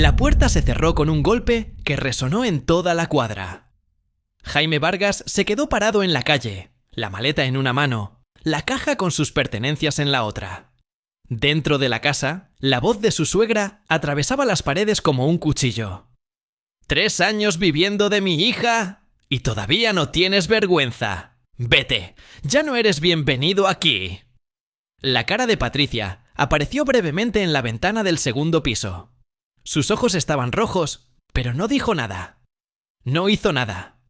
La puerta se cerró con un golpe que resonó en toda la cuadra. Jaime Vargas se quedó parado en la calle, la maleta en una mano, la caja con sus pertenencias en la otra. Dentro de la casa, la voz de su suegra atravesaba las paredes como un cuchillo. «3 años viviendo de mi hija y todavía no tienes vergüenza. Vete, ya no eres bienvenido aquí». La cara de Patricia apareció brevemente en la ventana del segundo piso. Sus ojos estaban rojos, pero no dijo nada. No hizo nada.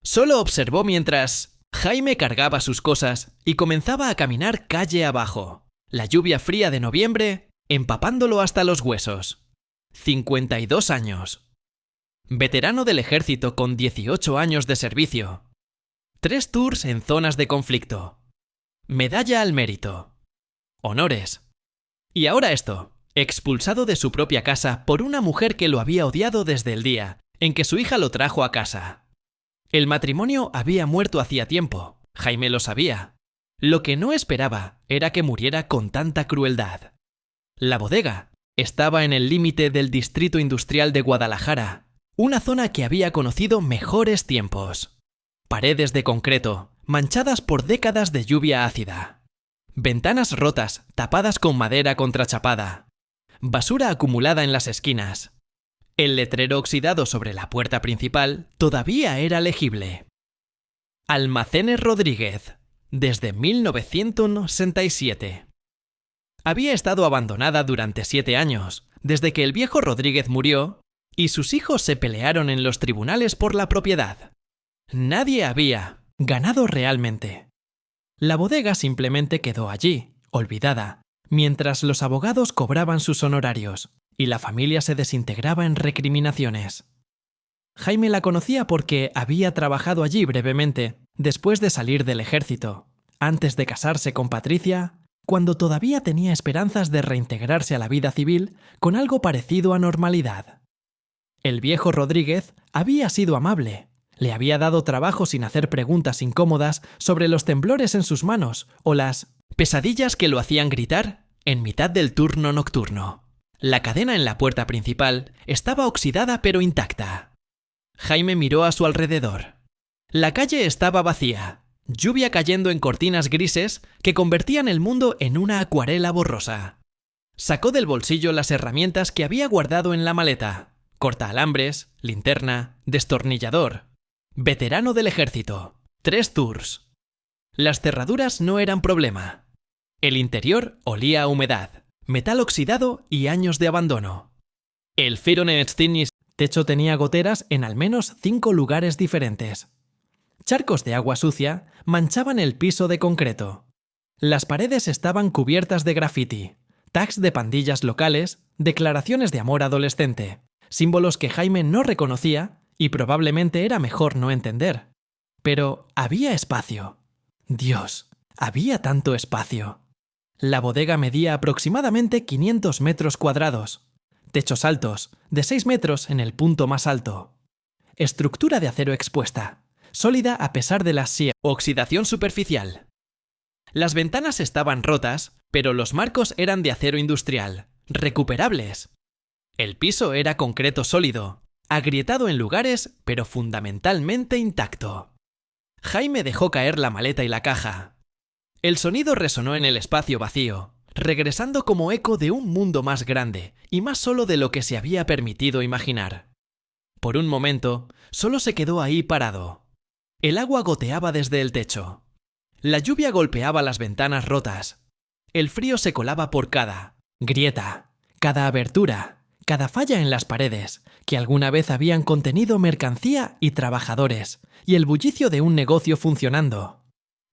Solo observó mientras Jaime cargaba sus cosas y comenzaba a caminar calle abajo, la lluvia fría de noviembre empapándolo hasta los huesos. 52 años. Veterano del ejército con 18 años de servicio. 3 tours en zonas de conflicto. Medalla al mérito. Honores. Y ahora esto, expulsado de su propia casa por una mujer que lo había odiado desde el día en que su hija lo trajo a casa. El matrimonio había muerto hacía tiempo, Jaime lo sabía. Lo que no esperaba era que muriera con tanta crueldad. La bodega estaba en el límite del distrito industrial de Guadalajara, una zona que había conocido mejores tiempos. Paredes de concreto, manchadas por décadas de lluvia ácida. Ventanas rotas, tapadas con madera contrachapada. Basura acumulada en las esquinas. El letrero oxidado sobre la puerta principal todavía era legible. Almacenes Rodríguez, desde 1967. Había estado abandonada durante 7 años, desde que el viejo Rodríguez murió y sus hijos se pelearon en los tribunales por la propiedad. Nadie había ganado realmente. La bodega simplemente quedó allí, olvidada, mientras los abogados cobraban sus honorarios y la familia se desintegraba en recriminaciones. Jaime la conocía porque había trabajado allí brevemente, después de salir del ejército, antes de casarse con Patricia, cuando todavía tenía esperanzas de reintegrarse a la vida civil con algo parecido a normalidad. El viejo Rodríguez había sido amable, le había dado trabajo sin hacer preguntas incómodas sobre los temblores en sus manos o las pesadillas que lo hacían gritar en mitad del turno nocturno. La cadena en la puerta principal estaba oxidada pero intacta. Jaime miró a su alrededor. La calle estaba vacía, lluvia cayendo en cortinas grises que convertían el mundo en una acuarela borrosa. Sacó del bolsillo las herramientas que había guardado en la maleta: cortaalambres, linterna, destornillador. Veterano del ejército, 3 tours. Las cerraduras no eran problema. El interior olía a humedad, metal oxidado y años de abandono. El techo tenía goteras en al menos 5 lugares diferentes. Charcos de agua sucia manchaban el piso de concreto. Las paredes estaban cubiertas de graffiti, tags de pandillas locales, declaraciones de amor adolescente, símbolos que Jaime no reconocía y probablemente era mejor no entender. Pero había espacio. Dios, había tanto espacio. La bodega medía aproximadamente 500 metros cuadrados. Techos altos, de 6 metros en el punto más alto. Estructura de acero expuesta, sólida a pesar de la oxidación superficial. Las ventanas estaban rotas, pero los marcos eran de acero industrial, recuperables. El piso era concreto sólido, agrietado en lugares, pero fundamentalmente intacto. Jaime dejó caer la maleta y la caja. El sonido resonó en el espacio vacío, regresando como eco de un mundo más grande y más solo de lo que se había permitido imaginar. Por un momento, solo se quedó ahí parado. El agua goteaba desde el techo. La lluvia golpeaba las ventanas rotas. El frío se colaba por cada grieta, cada abertura, cada falla en las paredes, que alguna vez habían contenido mercancía y trabajadores, y el bullicio de un negocio funcionando.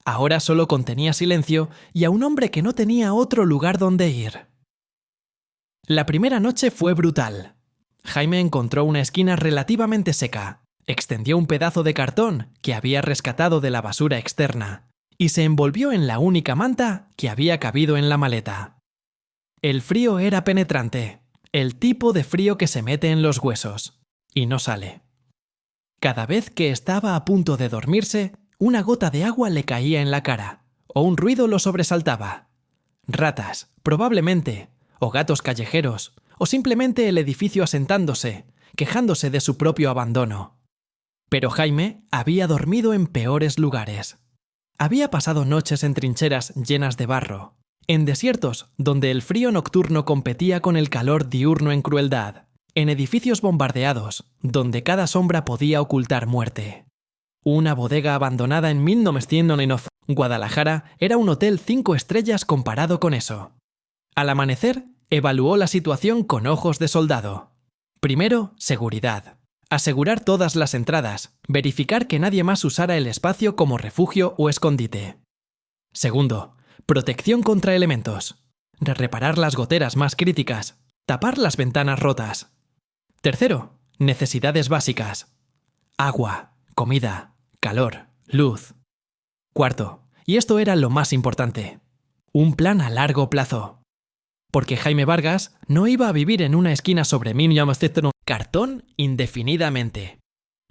Ahora solo contenía silencio y a un hombre que no tenía otro lugar donde ir. La primera noche fue brutal. Jaime encontró una esquina relativamente seca, extendió un pedazo de cartón que había rescatado de la basura externa y se envolvió en la única manta que había cabido en la maleta. El frío era penetrante, el tipo de frío que se mete en los huesos y no sale. Cada vez que estaba a punto de dormirse, una gota de agua le caía en la cara, o un ruido lo sobresaltaba. Ratas, probablemente, o gatos callejeros, o simplemente el edificio asentándose, quejándose de su propio abandono. Pero Jaime había dormido en peores lugares. Había pasado noches en trincheras llenas de barro, en desiertos donde el frío nocturno competía con el calor diurno en crueldad, en edificios bombardeados, donde cada sombra podía ocultar muerte. Una bodega abandonada en 1999, Guadalajara, era un hotel 5 estrellas comparado con eso. Al amanecer, evaluó la situación con ojos de soldado. Primero, seguridad. Asegurar todas las entradas, verificar que nadie más usara el espacio como refugio o escondite. Segundo, protección contra elementos. Reparar las goteras más críticas, tapar las ventanas rotas. Tercero, necesidades básicas. Agua, comida, calor, luz. Cuarto, y esto era lo más importante, un plan a largo plazo. Porque Jaime Vargas no iba a vivir en una esquina sobre cartón indefinidamente.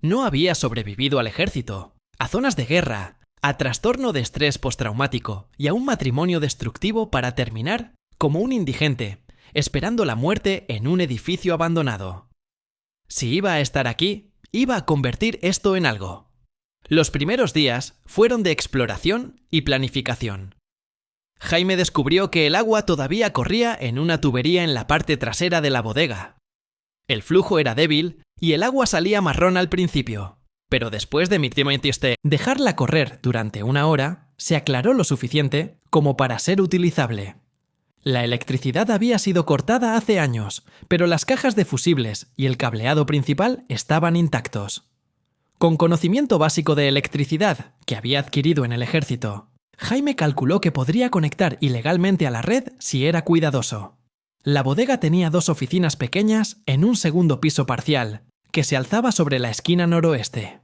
No había sobrevivido al ejército, a zonas de guerra, a trastorno de estrés postraumático y a un matrimonio destructivo para terminar como un indigente, esperando la muerte en un edificio abandonado. Si iba a estar aquí, iba a convertir esto en algo. Los primeros días fueron de exploración y planificación. Jaime descubrió que el agua todavía corría en una tubería en la parte trasera de la bodega. El flujo era débil y el agua salía marrón al principio, pero después de dejarla correr durante una hora, se aclaró lo suficiente como para ser utilizable. La electricidad había sido cortada hace años, pero las cajas de fusibles y el cableado principal estaban intactos. Con conocimiento básico de electricidad que había adquirido en el ejército, Jaime calculó que podría conectar ilegalmente a la red si era cuidadoso. La bodega tenía 2 oficinas pequeñas en un segundo piso parcial, que se alzaba sobre la esquina noroeste.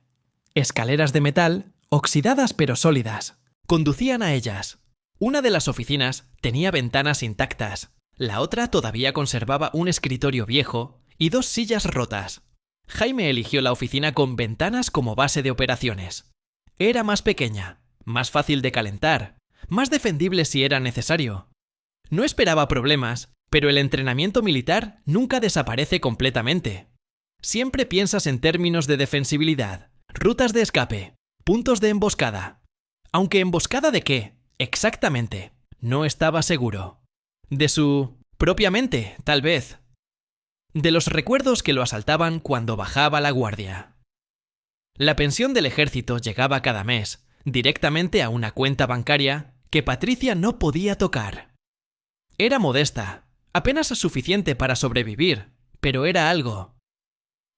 Escaleras de metal, oxidadas pero sólidas, conducían a ellas. Una de las oficinas tenía ventanas intactas, la otra todavía conservaba un escritorio viejo y 2 sillas rotas. Jaime eligió la oficina con ventanas como base de operaciones. Era más pequeña, más fácil de calentar, más defendible si era necesario. No esperaba problemas, pero el entrenamiento militar nunca desaparece completamente. Siempre piensas en términos de defensibilidad, rutas de escape, puntos de emboscada. Aunque ¿emboscada de qué? Exactamente. No estaba seguro. De su propia mente, tal vez. De los recuerdos que lo asaltaban cuando bajaba la guardia. La pensión del ejército llegaba cada mes, directamente a una cuenta bancaria que Patricia no podía tocar. Era modesta, apenas suficiente para sobrevivir, pero era algo.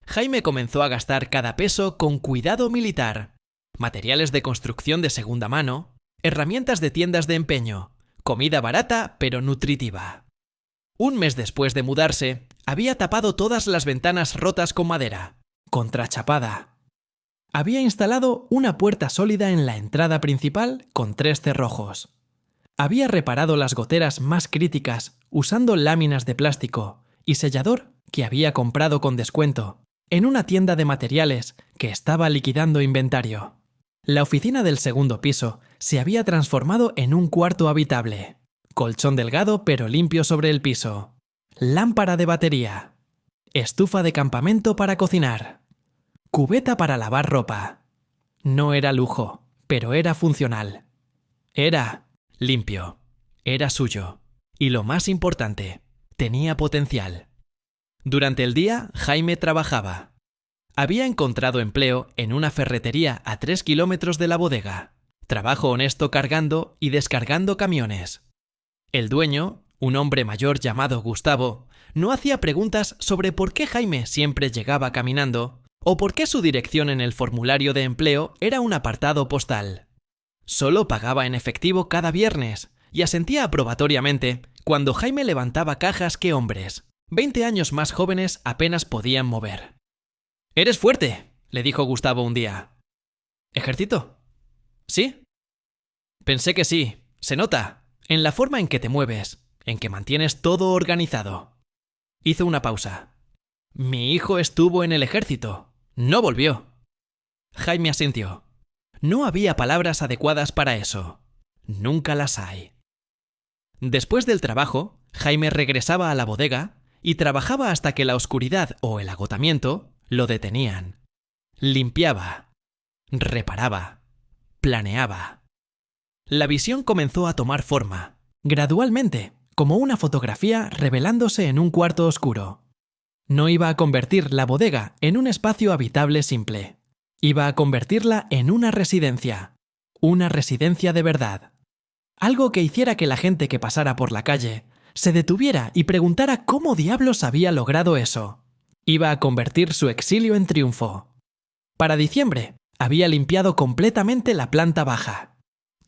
Jaime comenzó a gastar cada peso con cuidado militar, materiales de construcción de segunda mano, herramientas de tiendas de empeño, comida barata pero nutritiva. Un mes después de mudarse, había tapado todas las ventanas rotas con madera, contrachapada. Había instalado una puerta sólida en la entrada principal con 3 cerrojos. Había reparado las goteras más críticas usando láminas de plástico y sellador que había comprado con descuento en una tienda de materiales que estaba liquidando inventario. La oficina del segundo piso se había transformado en un cuarto habitable. Colchón delgado pero limpio sobre el piso. Lámpara de batería. Estufa de campamento para cocinar. Cubeta para lavar ropa. No era lujo, pero era funcional. Era limpio. Era suyo. Y lo más importante, tenía potencial. Durante el día, Jaime trabajaba. Había encontrado empleo en una ferretería a 3 kilómetros de la bodega. Trabajo honesto cargando y descargando camiones. El dueño, un hombre mayor llamado Gustavo, no hacía preguntas sobre por qué Jaime siempre llegaba caminando o por qué su dirección en el formulario de empleo era un apartado postal. Solo pagaba en efectivo cada viernes y asentía aprobatoriamente cuando Jaime levantaba cajas que hombres, 20 años más jóvenes, apenas podían mover. «¡Eres fuerte!», le dijo Gustavo un día. «¿Ejército? ¿Sí?» «Pensé que sí. Se nota. En la forma en que te mueves, en que mantienes todo organizado». Hizo una pausa. «Mi hijo estuvo en el ejército. No volvió». Jaime asintió. No había palabras adecuadas para eso. Nunca las hay. Después del trabajo, Jaime regresaba a la bodega y trabajaba hasta que la oscuridad o el agotamiento lo detenían. Limpiaba, reparaba, planeaba. La visión comenzó a tomar forma, gradualmente, como una fotografía revelándose en un cuarto oscuro. No iba a convertir la bodega en un espacio habitable simple. Iba a convertirla en una residencia de verdad. Algo que hiciera que la gente que pasara por la calle se detuviera y preguntara cómo diablos había logrado eso. Iba a convertir su exilio en triunfo. Para diciembre, había limpiado completamente la planta baja.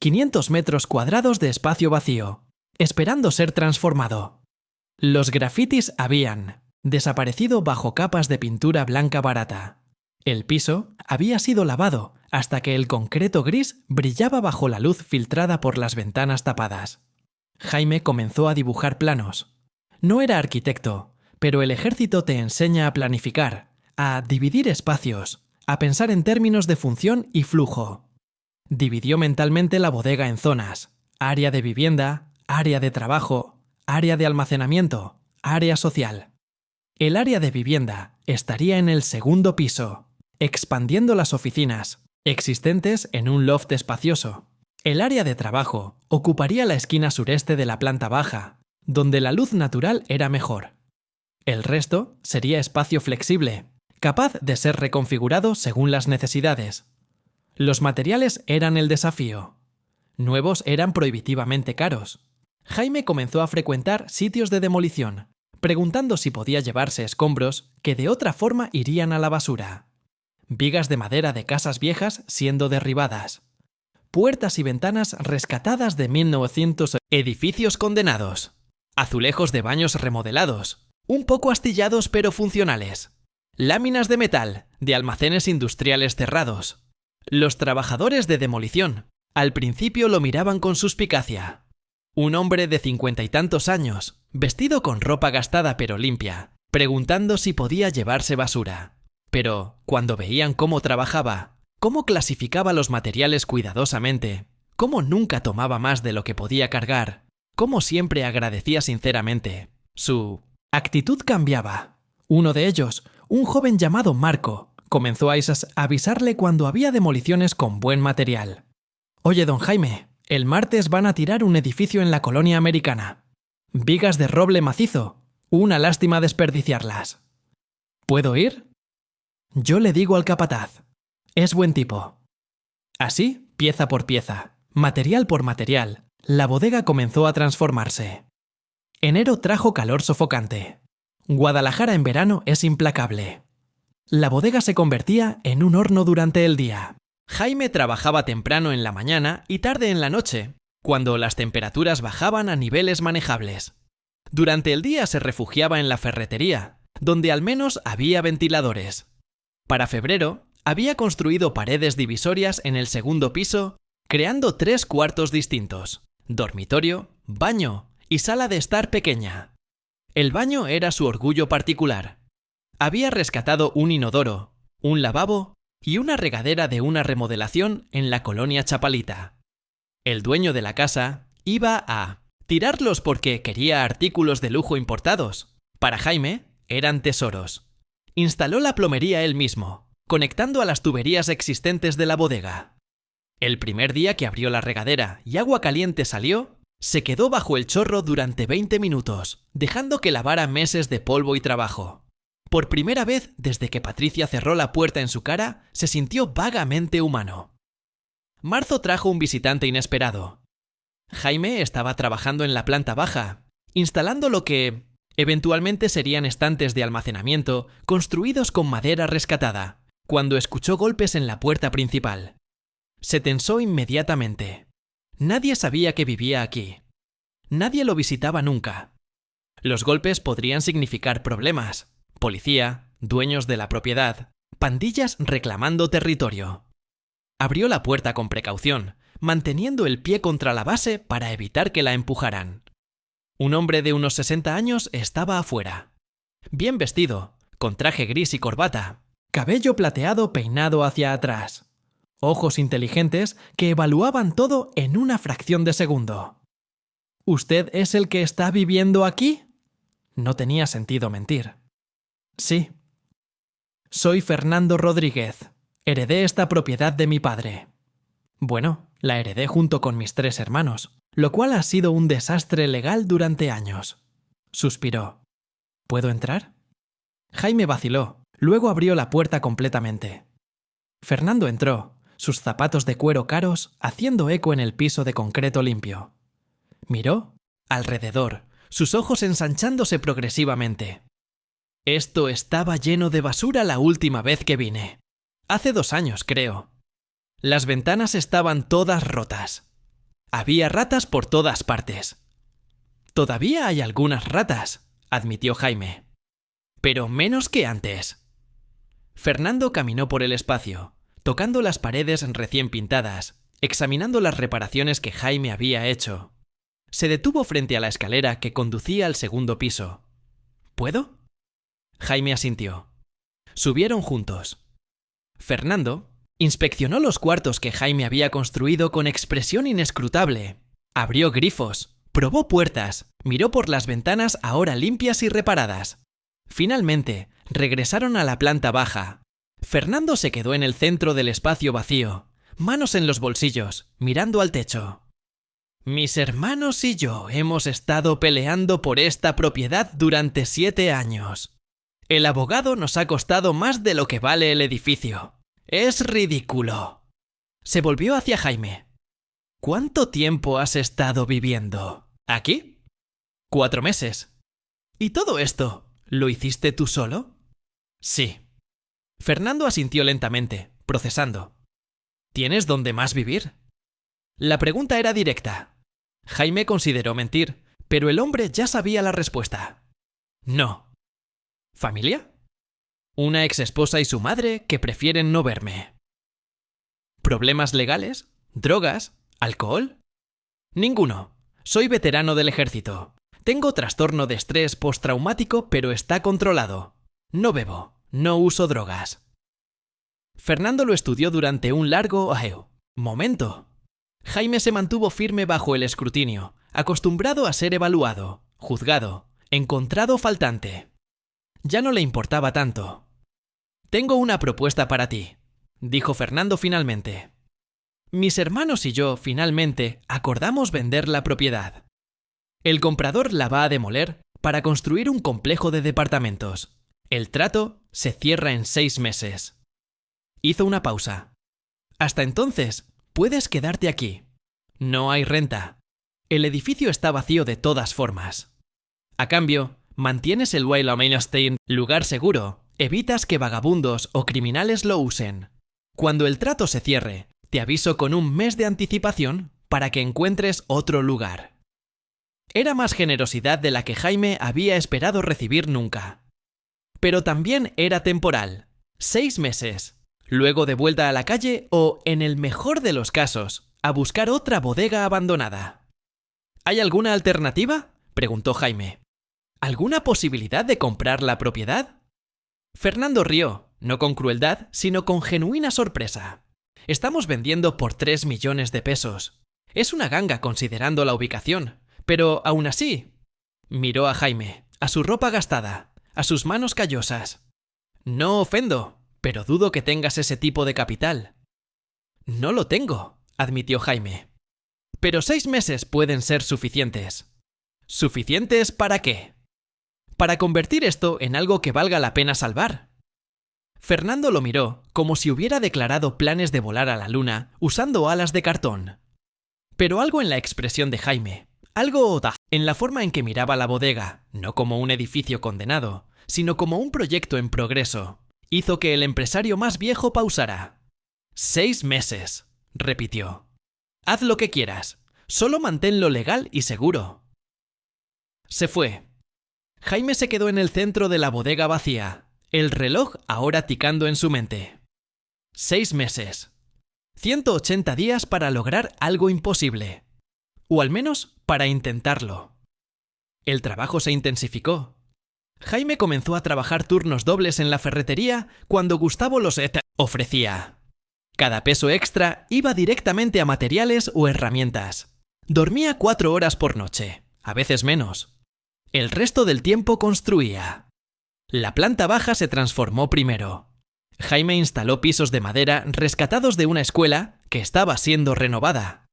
500 metros cuadrados de espacio vacío, esperando ser transformado. Los grafitis habían desaparecido bajo capas de pintura blanca barata. El piso había sido lavado hasta que el concreto gris brillaba bajo la luz filtrada por las ventanas tapadas. Jaime comenzó a dibujar planos. No era arquitecto, pero el ejército te enseña a planificar, a dividir espacios, a pensar en términos de función y flujo. Dividió mentalmente la bodega en zonas: área de vivienda, área de trabajo, área de almacenamiento, área social. El área de vivienda estaría en el segundo piso, expandiendo las oficinas, existentes en un loft espacioso. El área de trabajo ocuparía la esquina sureste de la planta baja, donde la luz natural era mejor. El resto sería espacio flexible, capaz de ser reconfigurado según las necesidades. Los materiales eran el desafío. Nuevos eran prohibitivamente caros. Jaime comenzó a frecuentar sitios de demolición, preguntando si podía llevarse escombros que de otra forma irían a la basura. Vigas de madera de casas viejas siendo derribadas. Puertas y ventanas rescatadas de 1900, edificios condenados. Azulejos de baños remodelados, un poco astillados pero funcionales. Láminas de metal de almacenes industriales cerrados. Los trabajadores de demolición al principio lo miraban con suspicacia. Un hombre de 50 y tantos años, vestido con ropa gastada pero limpia, preguntando si podía llevarse basura. Pero, cuando veían cómo trabajaba, cómo clasificaba los materiales cuidadosamente, cómo nunca tomaba más de lo que podía cargar, cómo siempre agradecía sinceramente, su actitud cambiaba. Uno de ellos, un joven llamado Marco, comenzó a avisarle cuando había demoliciones con buen material. «Oye, don Jaime, el martes van a tirar un edificio en la colonia americana. Vigas de roble macizo. Una lástima desperdiciarlas. ¿Puedo ir?» Yo le digo al capataz. Es buen tipo. Así, pieza por pieza, material por material, la bodega comenzó a transformarse. Enero trajo calor sofocante. Guadalajara en verano es implacable. La bodega se convertía en un horno durante el día. Jaime trabajaba temprano en la mañana y tarde en la noche, cuando las temperaturas bajaban a niveles manejables. Durante el día se refugiaba en la ferretería, donde al menos había ventiladores. Para febrero, había construido paredes divisorias en el segundo piso, creando 3 cuartos distintos: dormitorio, baño y sala de estar pequeña. El baño era su orgullo particular. Había rescatado un inodoro, un lavabo y una regadera de una remodelación en la colonia Chapalita. El dueño de la casa iba a tirarlos porque quería artículos de lujo importados. Para Jaime, eran tesoros. Instaló la plomería él mismo, conectando a las tuberías existentes de la bodega. El primer día que abrió la regadera y agua caliente salió, se quedó bajo el chorro durante 20 minutos, dejando que lavara meses de polvo y trabajo. Por primera vez desde que Patricia cerró la puerta en su cara, se sintió vagamente humano. Marzo trajo un visitante inesperado. Jaime estaba trabajando en la planta baja, instalando lo que eventualmente serían estantes de almacenamiento construidos con madera rescatada, cuando escuchó golpes en la puerta principal. Se tensó inmediatamente. Nadie sabía que vivía aquí. Nadie lo visitaba nunca. Los golpes podrían significar problemas: policía, dueños de la propiedad, pandillas reclamando territorio. Abrió la puerta con precaución, manteniendo el pie contra la base para evitar que la empujaran. Un hombre de unos 60 años estaba afuera. Bien vestido, con traje gris y corbata, cabello plateado peinado hacia atrás. Ojos inteligentes que evaluaban todo en una fracción de segundo. ¿Usted es el que está viviendo aquí? No tenía sentido mentir. Sí. Soy Fernando Rodríguez. Heredé esta propiedad de mi padre. Bueno, la heredé junto con mis 3 hermanos, lo cual ha sido un desastre legal durante años. Suspiró. ¿Puedo entrar? Jaime vaciló, luego abrió la puerta completamente. Fernando entró, sus zapatos de cuero caros haciendo eco en el piso de concreto limpio. Miró alrededor, sus ojos ensanchándose progresivamente. Esto estaba lleno de basura la última vez que vine. Hace 2 años, creo. Las ventanas estaban todas rotas. Había ratas por todas partes. Todavía hay algunas ratas, admitió Jaime. Pero menos que antes. Fernando caminó por el espacio, tocando las paredes recién pintadas, examinando las reparaciones que Jaime había hecho. Se detuvo frente a la escalera que conducía al segundo piso. ¿Puedo? Jaime asintió. Subieron juntos. Fernando inspeccionó los cuartos que Jaime había construido con expresión inescrutable. Abrió grifos, probó puertas, miró por las ventanas ahora limpias y reparadas. Finalmente, regresaron a la planta baja. Fernando se quedó en el centro del espacio vacío, manos en los bolsillos, mirando al techo. Mis hermanos y yo hemos estado peleando por esta propiedad durante 7 años. El abogado nos ha costado más de lo que vale el edificio. Es ridículo. Se volvió hacia Jaime. ¿Cuánto tiempo has estado viviendo aquí? 4 meses. ¿Y todo esto lo hiciste tú solo? Sí. Fernando asintió lentamente, procesando. ¿Tienes dónde más vivir? La pregunta era directa. Jaime consideró mentir, pero el hombre ya sabía la respuesta. No. ¿Familia? Una exesposa y su madre que prefieren no verme. ¿Problemas legales? ¿Drogas? ¿Alcohol? Ninguno. Soy veterano del ejército. Tengo trastorno de estrés postraumático, pero está controlado. No bebo. No uso drogas. Fernando lo estudió durante un largo momento. Jaime se mantuvo firme bajo el escrutinio, acostumbrado a ser evaluado, juzgado, encontrado faltante. Ya no le importaba tanto. Tengo una propuesta para ti, dijo Fernando finalmente. Mis hermanos y yo finalmente acordamos vender la propiedad. El comprador la va a demoler para construir un complejo de departamentos. El trato se cierra en 6 meses. Hizo una pausa. Hasta entonces, puedes quedarte aquí. No hay renta. El edificio está vacío de todas formas. A cambio, mantienes el Weiler-Mainstein lugar seguro. Evitas que vagabundos o criminales lo usen. Cuando el trato se cierre, te aviso con un mes de anticipación para que encuentres otro lugar. Era más generosidad de la que Jaime había esperado recibir nunca. Pero también era temporal. 6 meses. Luego de vuelta a la calle o, en el mejor de los casos, a buscar otra bodega abandonada. ¿Hay alguna alternativa?, preguntó Jaime. ¿Alguna posibilidad de comprar la propiedad? Fernando rió, no con crueldad, sino con genuina sorpresa. Estamos vendiendo por 3 millones de pesos. Es una ganga considerando la ubicación, pero aún así. Miró a Jaime, a su ropa gastada, a sus manos callosas. No ofendo, pero dudo que tengas ese tipo de capital. No lo tengo, admitió Jaime. Pero 6 meses pueden ser suficientes. ¿Suficientes para qué? Para convertir esto en algo que valga la pena salvar. Fernando lo miró como si hubiera declarado planes de volar a la luna usando alas de cartón. Pero algo en la expresión de Jaime, algo en la forma en que miraba la bodega, no como un edificio condenado, sino como un proyecto en progreso, hizo que el empresario más viejo pausara. 6 meses, repitió. Haz lo que quieras, solo manténlo legal y seguro. Se fue. Jaime se quedó en el centro de la bodega vacía, el reloj ahora ticando en su mente. 6 meses. 180 días para lograr algo imposible. O al menos para intentarlo. El trabajo se intensificó. Jaime comenzó a trabajar turnos dobles en la ferretería cuando Gustavo los ofrecía. Cada peso extra iba directamente a materiales o herramientas. Dormía 4 horas por noche, a veces menos. El resto del tiempo construía. La planta baja se transformó primero. Jaime instaló pisos de madera rescatados de una escuela que estaba siendo renovada.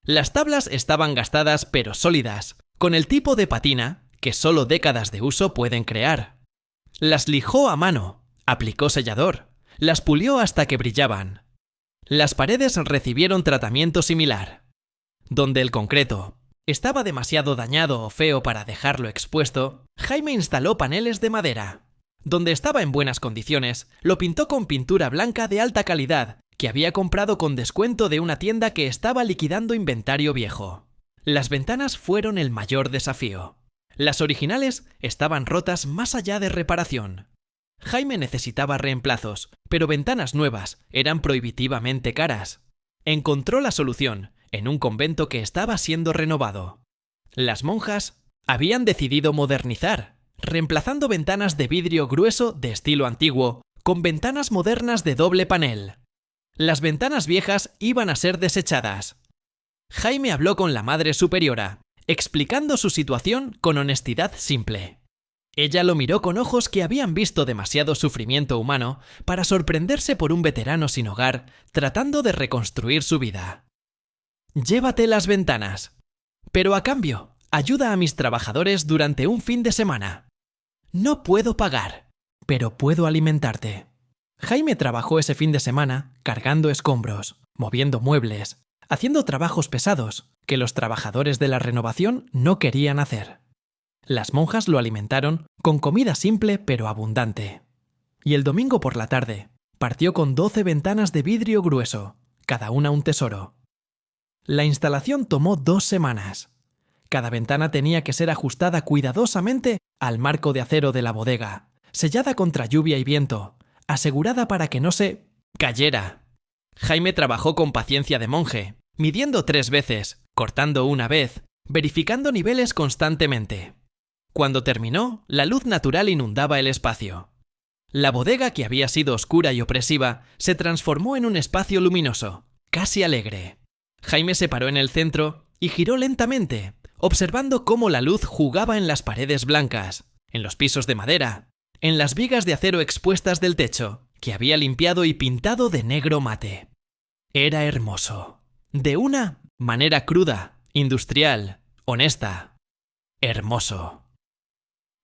Las tablas estaban gastadas pero sólidas, con el tipo de patina que solo décadas de uso pueden crear. Las lijó a mano, aplicó sellador, las pulió hasta que brillaban. Las paredes recibieron tratamiento similar. Donde el concreto estaba demasiado dañado o feo para dejarlo expuesto, Jaime instaló paneles de madera. Donde estaba en buenas condiciones, lo pintó con pintura blanca de alta calidad que había comprado con descuento de una tienda que estaba liquidando inventario viejo. Las ventanas fueron el mayor desafío. Las originales estaban rotas más allá de reparación. Jaime necesitaba reemplazos, pero ventanas nuevas eran prohibitivamente caras. Encontró la solución en un convento que estaba siendo renovado. Las monjas habían decidido modernizar, reemplazando ventanas de vidrio grueso de estilo antiguo con ventanas modernas de doble panel. Las ventanas viejas iban a ser desechadas. Jaime habló con la Madre Superiora, explicando su situación con honestidad simple. Ella lo miró con ojos que habían visto demasiado sufrimiento humano para sorprenderse por un veterano sin hogar tratando de reconstruir su vida. Llévate las ventanas, pero a cambio, ayuda a mis trabajadores durante un fin de semana. No puedo pagar, pero puedo alimentarte. Jaime trabajó ese fin de semana cargando escombros, moviendo muebles, haciendo trabajos pesados que los trabajadores de la renovación no querían hacer. Las monjas lo alimentaron con comida simple pero abundante. Y el domingo por la tarde, partió con 12 ventanas de vidrio grueso, cada una un tesoro. La instalación tomó 2 semanas. Cada ventana tenía que ser ajustada cuidadosamente al marco de acero de la bodega, sellada contra lluvia y viento, asegurada para que no se cayera. Jaime trabajó con paciencia de monje, midiendo 3 veces, cortando una vez, verificando niveles constantemente. Cuando terminó, la luz natural inundaba el espacio. La bodega, que había sido oscura y opresiva, se transformó en un espacio luminoso, casi alegre. Jaime se paró en el centro y giró lentamente, observando cómo la luz jugaba en las paredes blancas, en los pisos de madera, en las vigas de acero expuestas del techo, que había limpiado y pintado de negro mate. Era hermoso. De una manera cruda, industrial, honesta. Hermoso.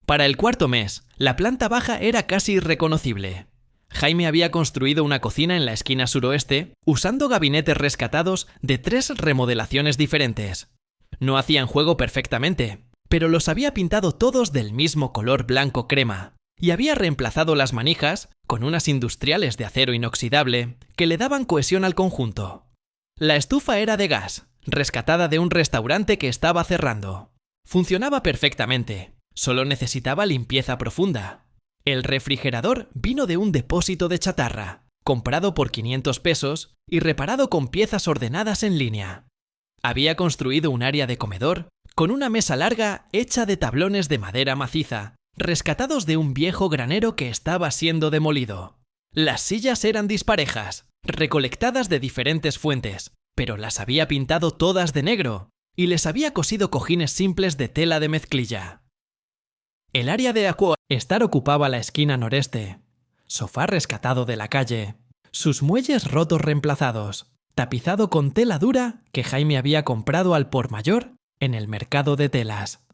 Para el 4.º mes, la planta baja era casi irreconocible. Jaime había construido una cocina en la esquina suroeste usando gabinetes rescatados de 3 remodelaciones diferentes. No hacían juego perfectamente, pero los había pintado todos del mismo color blanco crema y había reemplazado las manijas con unas industriales de acero inoxidable que le daban cohesión al conjunto. La estufa era de gas, rescatada de un restaurante que estaba cerrando. Funcionaba perfectamente. Solo necesitaba limpieza profunda. El refrigerador vino de un depósito de chatarra, comprado por 500 pesos y reparado con piezas ordenadas en línea. Había construido un área de comedor con una mesa larga hecha de tablones de madera maciza, rescatados de un viejo granero que estaba siendo demolido. Las sillas eran disparejas, recolectadas de diferentes fuentes, pero las había pintado todas de negro y les había cosido cojines simples de tela de mezclilla. El área de estar ocupaba la esquina noreste. Sofá rescatado de la calle. Sus muelles rotos reemplazados. Tapizado con tela dura que Jaime había comprado al por mayor en el mercado de telas.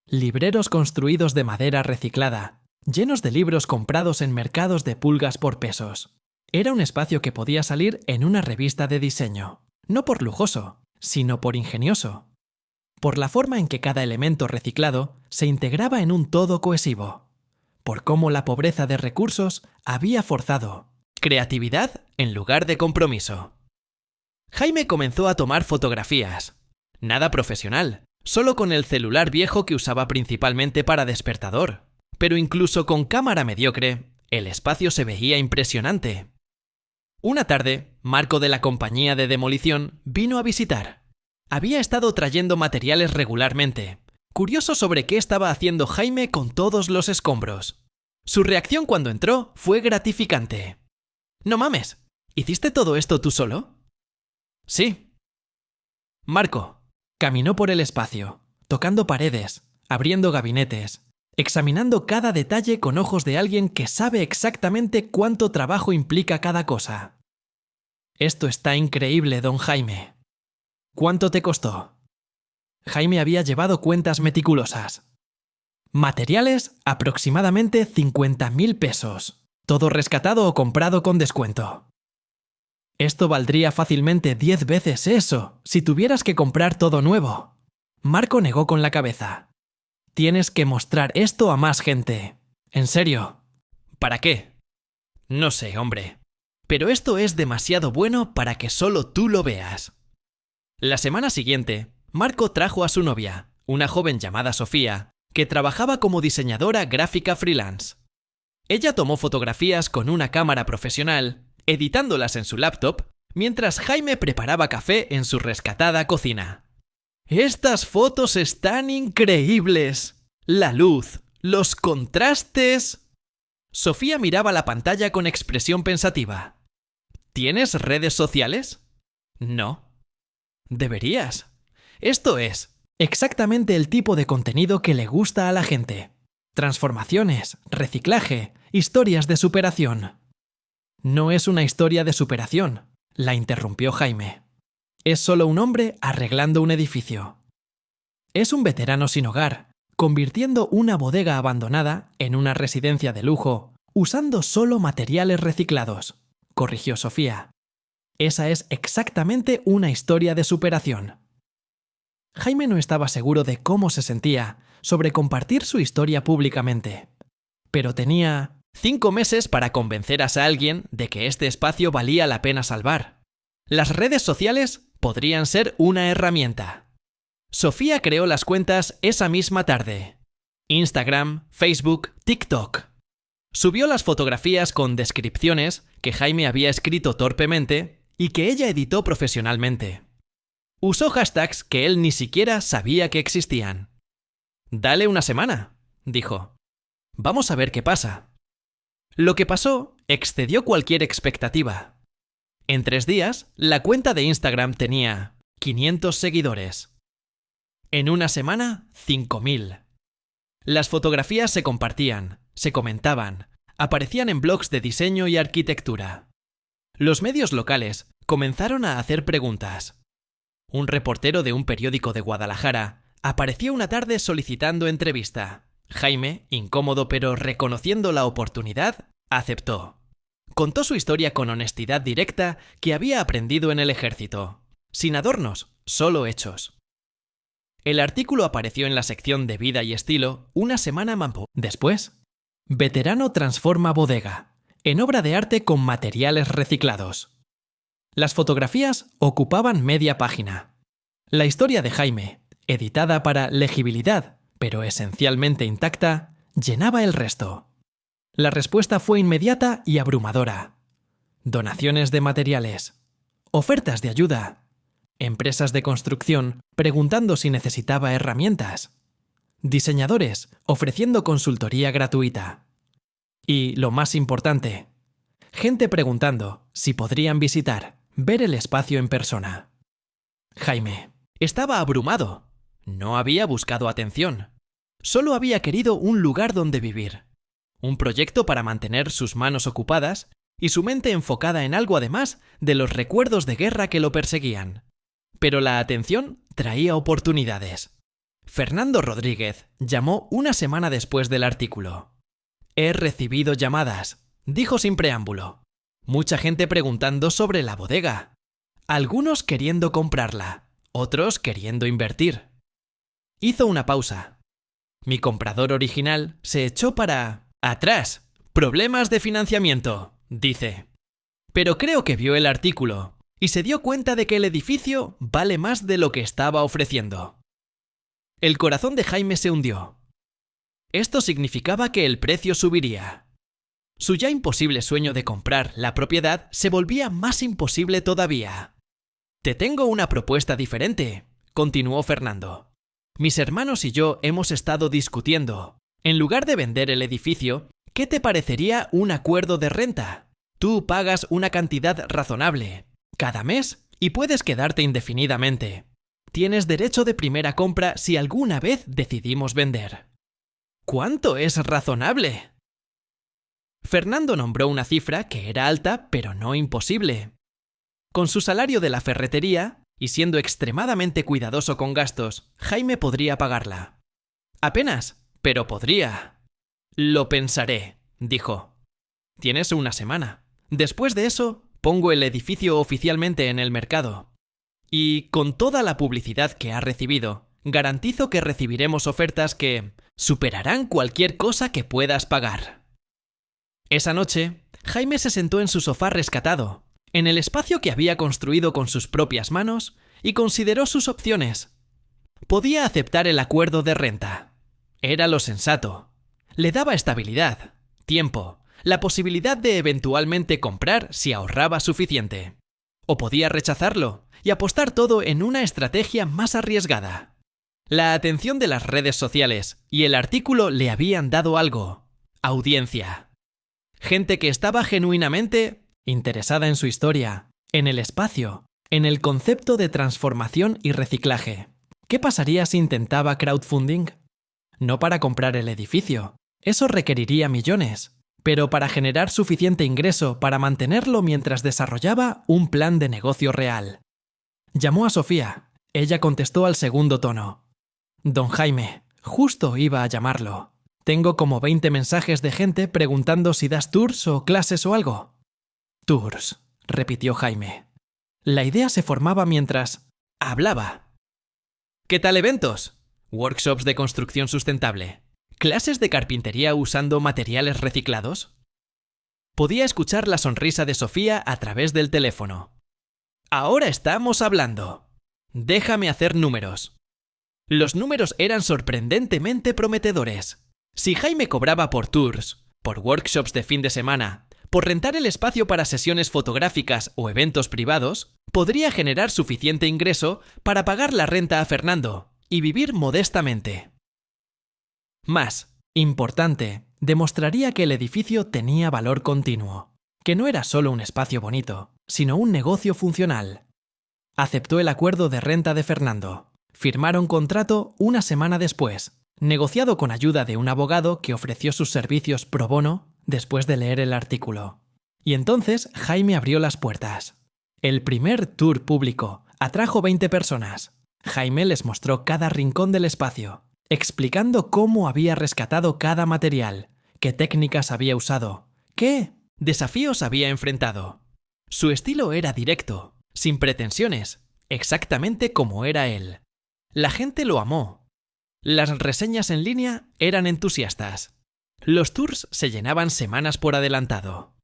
Libreros construidos de madera reciclada, llenos de libros comprados en mercados de pulgas por pesos. Era un espacio que podía salir en una revista de diseño. No por lujoso, sino por ingenioso. Por la forma en que cada elemento reciclado se integraba en un todo cohesivo, por cómo la pobreza de recursos había forzado creatividad en lugar de compromiso. Jaime comenzó a tomar fotografías. Nada profesional, solo con el celular viejo que usaba principalmente para despertador. Pero incluso con cámara mediocre, el espacio se veía impresionante. Una tarde, Marco de la compañía de demolición vino a visitar. Había estado trayendo materiales regularmente, curioso sobre qué estaba haciendo Jaime con todos los escombros. Su reacción cuando entró fue gratificante. «No mames, ¿hiciste todo esto tú solo?» «Sí». Marco caminó por el espacio, tocando paredes, abriendo gabinetes, examinando cada detalle con ojos de alguien que sabe exactamente cuánto trabajo implica cada cosa. Esto está increíble, don Jaime. ¿Cuánto te costó? Jaime había llevado cuentas meticulosas. Materiales, aproximadamente 50.000 pesos. Todo rescatado o comprado con descuento. Esto valdría fácilmente 10 veces eso, si tuvieras que comprar todo nuevo. Marco negó con la cabeza. Tienes que mostrar esto a más gente. ¿En serio? ¿Para qué? No sé, hombre. Pero esto es demasiado bueno para que solo tú lo veas. La semana siguiente, Marco trajo a su novia, una joven llamada Sofía, que trabajaba como diseñadora gráfica freelance. Ella tomó fotografías con una cámara profesional, editándolas en su laptop, mientras Jaime preparaba café en su rescatada cocina. ¡Estas fotos están increíbles! La luz, los contrastes... Sofía miraba la pantalla con expresión pensativa. ¿Tienes redes sociales? No. Deberías. Esto es exactamente el tipo de contenido que le gusta a la gente. Transformaciones, reciclaje, historias de superación. No es una historia de superación, la interrumpió Jaime. Es solo un hombre arreglando un edificio. Es un veterano sin hogar, convirtiendo una bodega abandonada en una residencia de lujo, usando solo materiales reciclados, corrigió Sofía. Esa es exactamente una historia de superación. Jaime no estaba seguro de cómo se sentía sobre compartir su historia públicamente, pero tenía 5 meses para convencer a alguien de que este espacio valía la pena salvar. Las redes sociales podrían ser una herramienta. Sofía creó las cuentas esa misma tarde. Instagram, Facebook, TikTok. Subió las fotografías con descripciones que Jaime había escrito torpemente y que ella editó profesionalmente. Usó hashtags que él ni siquiera sabía que existían. «Dale una semana», dijo. «Vamos a ver qué pasa». Lo que pasó excedió cualquier expectativa. En 3 días, la cuenta de Instagram tenía 500 seguidores. En una semana, 5.000. Las fotografías se compartían, se comentaban, aparecían en blogs de diseño y arquitectura. Los medios locales comenzaron a hacer preguntas. Un reportero de un periódico de Guadalajara apareció una tarde solicitando entrevista. Jaime, incómodo pero reconociendo la oportunidad, aceptó. Contó su historia con honestidad directa que había aprendido en el ejército. Sin adornos, solo hechos. El artículo apareció en la sección de vida y estilo una semana después. Veterano transforma bodega, en obra de arte con materiales reciclados. Las fotografías ocupaban media página. La historia de Jaime, editada para legibilidad, pero esencialmente intacta, llenaba el resto. La respuesta fue inmediata y abrumadora. Donaciones de materiales, ofertas de ayuda, empresas de construcción preguntando si necesitaba herramientas, diseñadores ofreciendo consultoría gratuita. Y, lo más importante, gente preguntando si podrían ver el espacio en persona. Jaime estaba abrumado. No había buscado atención. Solo había querido un lugar donde vivir. Un proyecto para mantener sus manos ocupadas y su mente enfocada en algo además de los recuerdos de guerra que lo perseguían. Pero la atención traía oportunidades. Fernando Rodríguez llamó una semana después del artículo. «He recibido llamadas», dijo sin preámbulo. Mucha gente preguntando sobre la bodega. Algunos queriendo comprarla, otros queriendo invertir. Hizo una pausa. Mi comprador original se echó para atrás. Problemas de financiamiento, dice. Pero creo que vio el artículo y se dio cuenta de que el edificio vale más de lo que estaba ofreciendo. El corazón de Jaime se hundió. Esto significaba que el precio subiría. Su ya imposible sueño de comprar la propiedad se volvía más imposible todavía. «Te tengo una propuesta diferente», continuó Fernando. «Mis hermanos y yo hemos estado discutiendo. En lugar de vender el edificio, ¿qué te parecería un acuerdo de renta? Tú pagas una cantidad razonable cada mes y puedes quedarte indefinidamente. Tienes derecho de primera compra si alguna vez decidimos vender. ¿Cuánto es razonable? Fernando nombró una cifra que era alta, pero no imposible. Con su salario de la ferretería, y siendo extremadamente cuidadoso con gastos, Jaime podría pagarla. Apenas, pero podría. Lo pensaré, dijo. Tienes una semana. Después de eso, pongo el edificio oficialmente en el mercado. Y con toda la publicidad que ha recibido, garantizo que recibiremos ofertas que superarán cualquier cosa que puedas pagar. Esa noche, Jaime se sentó en su sofá rescatado, en el espacio que había construido con sus propias manos, y consideró sus opciones. Podía aceptar el acuerdo de renta. Era lo sensato. Le daba estabilidad, tiempo, la posibilidad de eventualmente comprar si ahorraba suficiente. O podía rechazarlo y apostar todo en una estrategia más arriesgada. La atención de las redes sociales y el artículo le habían dado algo: audiencia. Gente que estaba genuinamente interesada en su historia, en el espacio, en el concepto de transformación y reciclaje. ¿Qué pasaría si intentaba crowdfunding? No para comprar el edificio. Eso requeriría millones. Pero para generar suficiente ingreso para mantenerlo mientras desarrollaba un plan de negocio real. Llamó a Sofía. Ella contestó al segundo tono. Don Jaime, justo iba a llamarlo. Tengo como 20 mensajes de gente preguntando si das tours o clases o algo. Tours, repitió Jaime. La idea se formaba mientras hablaba. ¿Qué tal eventos? ¿Workshops de construcción sustentable? ¿Clases de carpintería usando materiales reciclados? Podía escuchar la sonrisa de Sofía a través del teléfono. Ahora estamos hablando. Déjame hacer números. Los números eran sorprendentemente prometedores. Si Jaime cobraba por tours, por workshops de fin de semana, por rentar el espacio para sesiones fotográficas o eventos privados, podría generar suficiente ingreso para pagar la renta a Fernando y vivir modestamente. Más, importante, demostraría que el edificio tenía valor continuo, que no era solo un espacio bonito, sino un negocio funcional. Aceptó el acuerdo de renta de Fernando. Firmaron contrato una semana después, negociado con ayuda de un abogado que ofreció sus servicios pro bono después de leer el artículo. Y entonces Jaime abrió las puertas. El primer tour público atrajo 20 personas. Jaime les mostró cada rincón del espacio, explicando cómo había rescatado cada material, qué técnicas había usado, qué desafíos había enfrentado. Su estilo era directo, sin pretensiones, exactamente como era él. La gente lo amó. Las reseñas en línea eran entusiastas. Los tours se llenaban semanas por adelantado.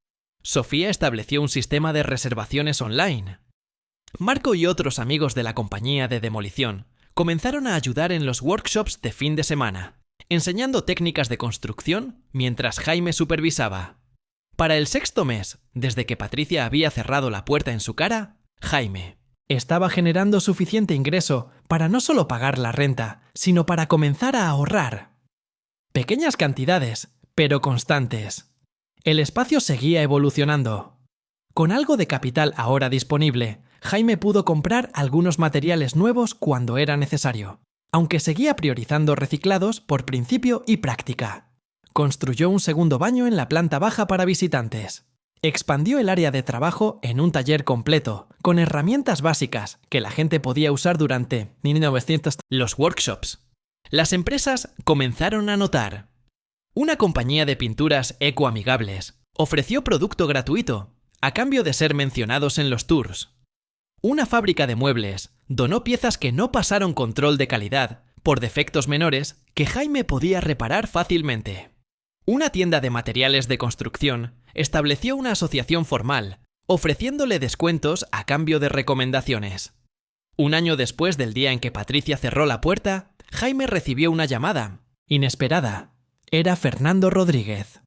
Sofía estableció un sistema de reservaciones online. Marco y otros amigos de la compañía de demolición comenzaron a ayudar en los workshops de fin de semana, enseñando técnicas de construcción mientras Jaime supervisaba. Para el sexto mes, desde que Patricia había cerrado la puerta en su cara, Jaime estaba generando suficiente ingreso para no solo pagar la renta, sino para comenzar a ahorrar. Pequeñas cantidades, pero constantes. El espacio seguía evolucionando. Con algo de capital ahora disponible, Jaime pudo comprar algunos materiales nuevos cuando era necesario, aunque seguía priorizando reciclados por principio y práctica. Construyó un segundo baño en la planta baja para visitantes. Expandió el área de trabajo en un taller completo, con herramientas básicas que la gente podía usar durante 1900 los workshops. Las empresas comenzaron a notar. Una compañía de pinturas ecoamigables ofreció producto gratuito, a cambio de ser mencionados en los tours. Una fábrica de muebles donó piezas que no pasaron control de calidad por defectos menores que Jaime podía reparar fácilmente. Una tienda de materiales de construcción estableció una asociación formal, ofreciéndole descuentos a cambio de recomendaciones. Un año después del día en que Patricia cerró la puerta, Jaime recibió una llamada, inesperada. Era Fernando Rodríguez.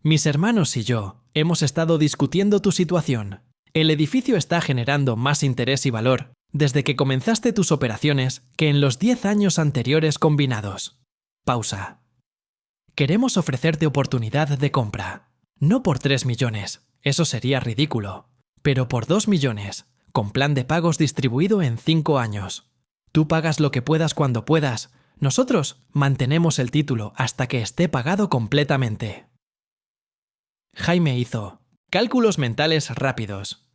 Mis hermanos y yo hemos estado discutiendo tu situación. El edificio está generando más interés y valor desde que comenzaste tus operaciones que en los 10 años anteriores combinados. Pausa. Queremos ofrecerte oportunidad de compra. No por 3 millones, eso sería ridículo, pero por 2 millones, con plan de pagos distribuido en 5 años. Tú pagas lo que puedas cuando puedas. Nosotros mantenemos el título hasta que esté pagado completamente. Jaime hizo cálculos mentales rápidos.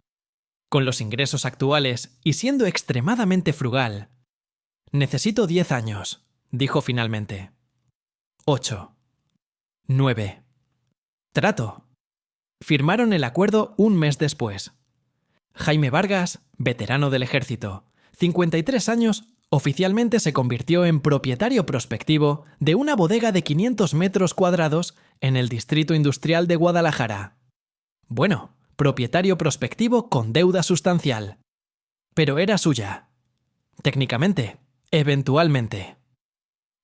Con los ingresos actuales y siendo extremadamente frugal, necesito 10 años, dijo finalmente. 8. 9. Trato. Firmaron el acuerdo un mes después. Jaime Vargas, veterano del ejército, 53 años, oficialmente se convirtió en propietario prospectivo de una bodega de 500 metros cuadrados en el Distrito Industrial de Guadalajara. Bueno, propietario prospectivo con deuda sustancial. Pero era suya. Técnicamente, eventualmente.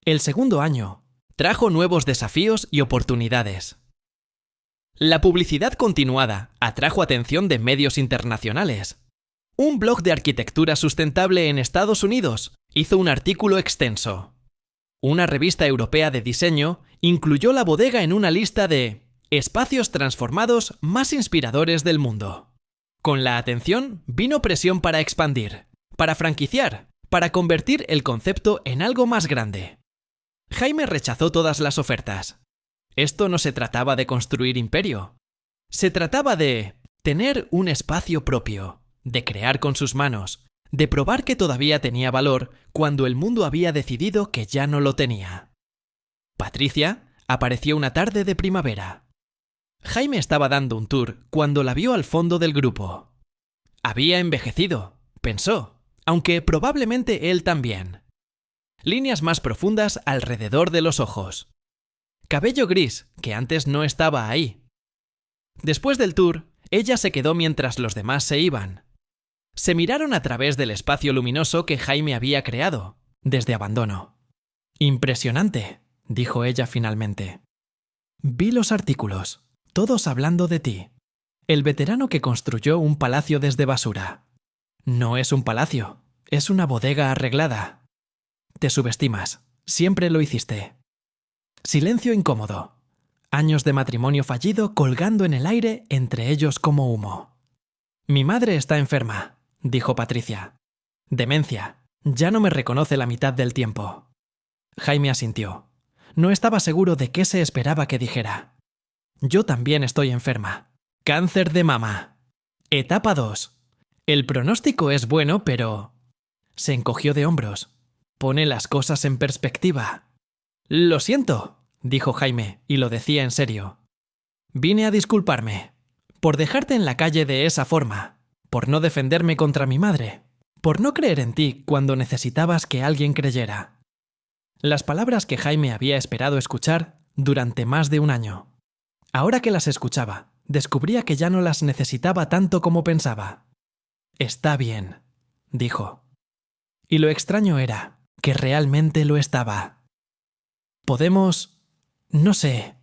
El segundo año trajo nuevos desafíos y oportunidades. La publicidad continuada atrajo atención de medios internacionales. Un blog de arquitectura sustentable en Estados Unidos hizo un artículo extenso. Una revista europea de diseño incluyó la bodega en una lista de espacios transformados más inspiradores del mundo. Con la atención vino presión para expandir, para franquiciar, para convertir el concepto en algo más grande. Jaime rechazó todas las ofertas. Esto no se trataba de construir imperio. Se trataba de tener un espacio propio, de crear con sus manos, de probar que todavía tenía valor cuando el mundo había decidido que ya no lo tenía. Patricia apareció una tarde de primavera. Jaime estaba dando un tour cuando la vio al fondo del grupo. Había envejecido, pensó, aunque probablemente él también. Líneas más profundas alrededor de los ojos. Cabello gris, que antes no estaba ahí. Después del tour, ella se quedó mientras los demás se iban. Se miraron a través del espacio luminoso que Jaime había creado, desde abandono. Impresionante, dijo ella finalmente. Vi los artículos, todos hablando de ti. El veterano que construyó un palacio desde basura. No es un palacio, es una bodega arreglada. Te subestimas, siempre lo hiciste. Silencio incómodo. Años de matrimonio fallido colgando en el aire entre ellos como humo. Mi madre está enferma, dijo Patricia. Demencia. Ya no me reconoce la mitad del tiempo. Jaime asintió. No estaba seguro de qué se esperaba que dijera. Yo también estoy enferma. Cáncer de mama. Etapa 2. El pronóstico es bueno, pero... Se encogió de hombros. Pone las cosas en perspectiva. Lo siento, dijo Jaime, y lo decía en serio. Vine a disculparme. Por dejarte en la calle de esa forma. Por no defenderme contra mi madre. Por no creer en ti cuando necesitabas que alguien creyera. Las palabras que Jaime había esperado escuchar durante más de un año. Ahora que las escuchaba, descubría que ya no las necesitaba tanto como pensaba. Está bien, dijo. Y lo extraño era que realmente lo estaba. ¿Podemos, no sé,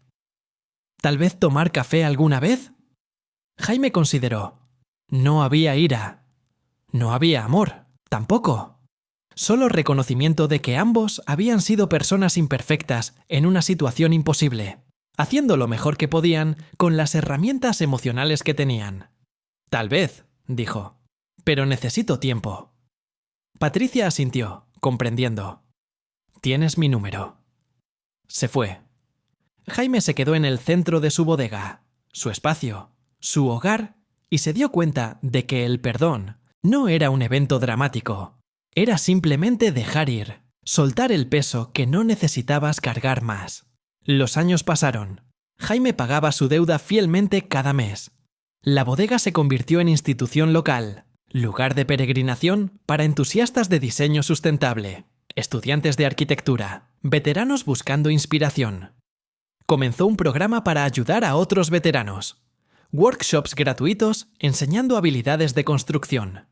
tal vez tomar café alguna vez? Jaime consideró. No había ira. No había amor, tampoco. Solo reconocimiento de que ambos habían sido personas imperfectas en una situación imposible, haciendo lo mejor que podían con las herramientas emocionales que tenían. Tal vez, dijo, pero necesito tiempo. Patricia asintió, comprendiendo. Tienes mi número. Se fue. Jaime se quedó en el centro de su bodega, su espacio, su hogar, y se dio cuenta de que el perdón no era un evento dramático. Era simplemente dejar ir, soltar el peso que no necesitabas cargar más. Los años pasaron. Jaime pagaba su deuda fielmente cada mes. La bodega se convirtió en institución local, lugar de peregrinación para entusiastas de diseño sustentable, estudiantes de arquitectura, veteranos buscando inspiración. Comenzó un programa para ayudar a otros veteranos. Workshops gratuitos enseñando habilidades de construcción.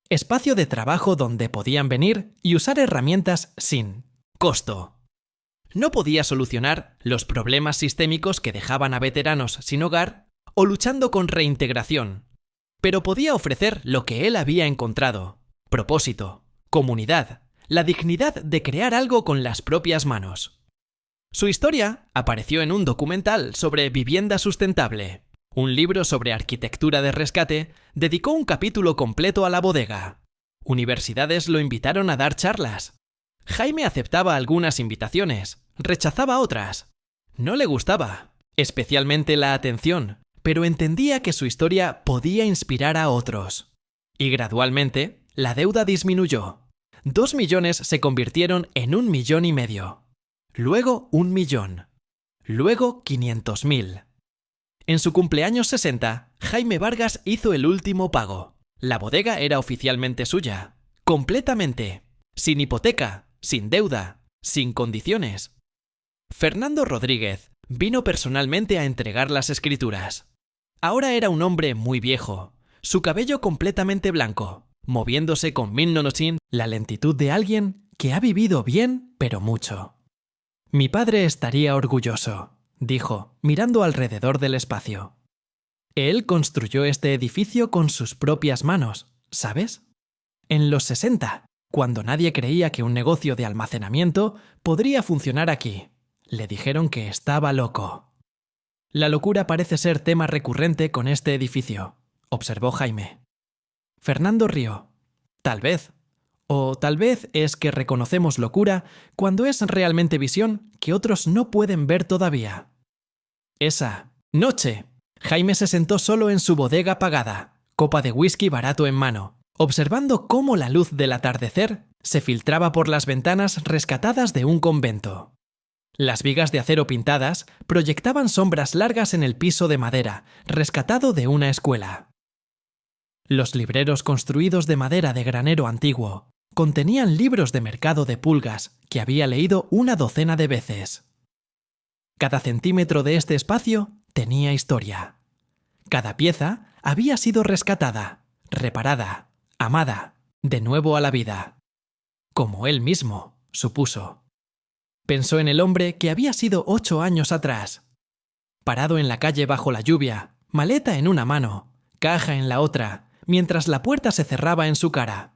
Espacio de trabajo donde podían venir y usar herramientas sin costo. No podía solucionar los problemas sistémicos que dejaban a veteranos sin hogar o luchando con reintegración, pero podía ofrecer lo que él había encontrado: propósito, comunidad, la dignidad de crear algo con las propias manos. Su historia apareció en un documental sobre vivienda sustentable. Un libro sobre arquitectura de rescate dedicó un capítulo completo a la bodega. Universidades lo invitaron a dar charlas. Jaime aceptaba algunas invitaciones, rechazaba otras. No le gustaba, especialmente la atención, pero entendía que su historia podía inspirar a otros. Y gradualmente, la deuda disminuyó. 2 millones se convirtieron en 1,5 millones. Luego 1 millón. Luego 500.000. En su cumpleaños 60, Jaime Vargas hizo el último pago. La bodega era oficialmente suya. Completamente. Sin hipoteca, sin deuda, sin condiciones. Fernando Rodríguez vino personalmente a entregar las escrituras. Ahora era un hombre muy viejo, su cabello completamente blanco, moviéndose con minnonosin, la lentitud de alguien que ha vivido bien, pero mucho. Mi padre estaría orgulloso, dijo, mirando alrededor del espacio. Él construyó este edificio con sus propias manos, ¿sabes? En los 60, cuando nadie creía que un negocio de almacenamiento podría funcionar aquí, le dijeron que estaba loco. La locura parece ser tema recurrente con este edificio, observó Jaime. Fernando rió. Tal vez. O tal vez es que reconocemos locura cuando es realmente visión que otros no pueden ver todavía. Esa noche, Jaime se sentó solo en su bodega apagada, copa de whisky barato en mano, observando cómo la luz del atardecer se filtraba por las ventanas rescatadas de un convento. Las vigas de acero pintadas proyectaban sombras largas en el piso de madera, rescatado de una escuela. Los libreros construidos de madera de granero antiguo contenían libros de mercado de pulgas que había leído una docena de veces. Cada centímetro de este espacio tenía historia. Cada pieza había sido rescatada, reparada, amada, de nuevo a la vida. Como él mismo, supuso. Pensó en el hombre que había sido 8 años atrás. Parado en la calle bajo la lluvia, maleta en una mano, caja en la otra, mientras la puerta se cerraba en su cara.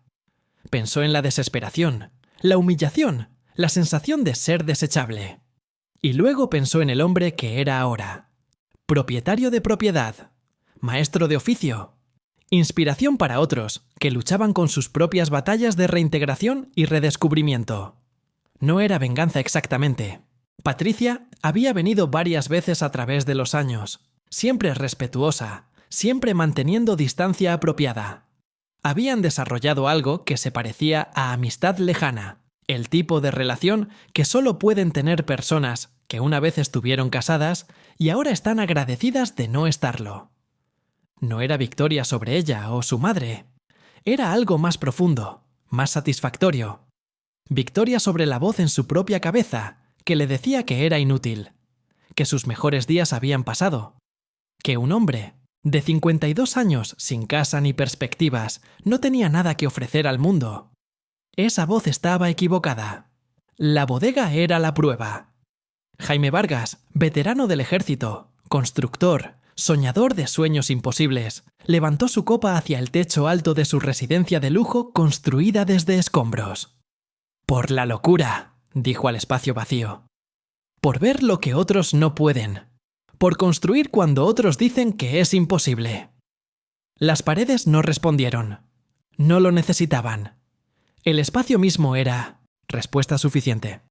Pensó en la desesperación, la humillación, la sensación de ser desechable. Y luego pensó en el hombre que era ahora. Propietario de propiedad, maestro de oficio, inspiración para otros que luchaban con sus propias batallas de reintegración y redescubrimiento. No era venganza exactamente. Patricia había venido varias veces a través de los años, siempre respetuosa, siempre manteniendo distancia apropiada. Habían desarrollado algo que se parecía a amistad lejana, el tipo de relación que solo pueden tener personas que una vez estuvieron casadas y ahora están agradecidas de no estarlo. No era victoria sobre ella o su madre. Era algo más profundo, más satisfactorio. Victoria sobre la voz en su propia cabeza, que le decía que era inútil, que sus mejores días habían pasado, que un hombre de 52 años sin casa ni perspectivas no tenía nada que ofrecer al mundo. Esa voz estaba equivocada. La bodega era la prueba. Jaime Vargas, veterano del ejército, constructor, soñador de sueños imposibles, levantó su copa hacia el techo alto de su residencia de lujo construida desde escombros. Por la locura, dijo al espacio vacío. Por ver lo que otros no pueden. Por construir cuando otros dicen que es imposible. Las paredes no respondieron. No lo necesitaban. El espacio mismo era respuesta suficiente.